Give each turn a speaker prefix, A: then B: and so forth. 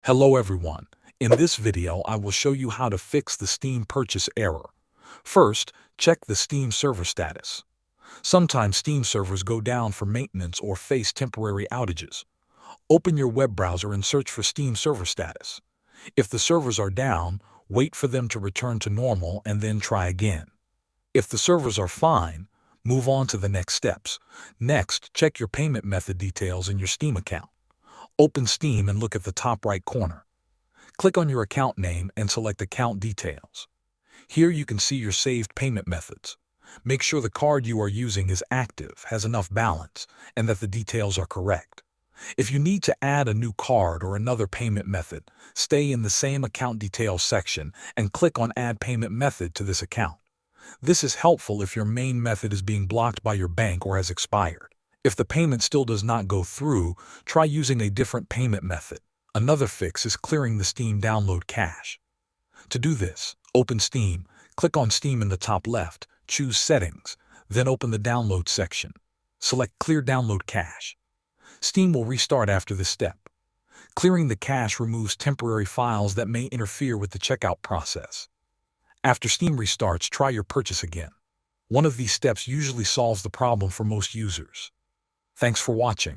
A: Hello everyone. In this video, I will show you how to fix the Steam purchase error. First, check the Steam server status. Sometimes Steam servers go down for maintenance or face temporary outages. Open your web browser and search for Steam server status. If the servers are down, wait for them to return to normal and then try again. If the servers are fine, move on to the next steps. Next, check your payment method details in your Steam account. Open Steam and look at the top right corner. Click on your account name and select Account Details. Here you can see your saved payment methods. Make sure the card you are using is active, has enough balance, and that the details are correct. If you need to add a new card or another payment method, stay in the same Account Details section and click on Add Payment Method to this account. This is helpful if your main method is being blocked by your bank or has expired. If the payment still does not go through, try using a different payment method. Another fix is clearing the Steam download cache. To do this, open Steam, click on Steam in the top left, choose Settings, then open the Download section. Select Clear Download Cache. Steam will restart after this step. Clearing the cache removes temporary files that may interfere with the checkout process. After Steam restarts, try your purchase again. One of these steps usually solves the problem for most users. Thanks for watching.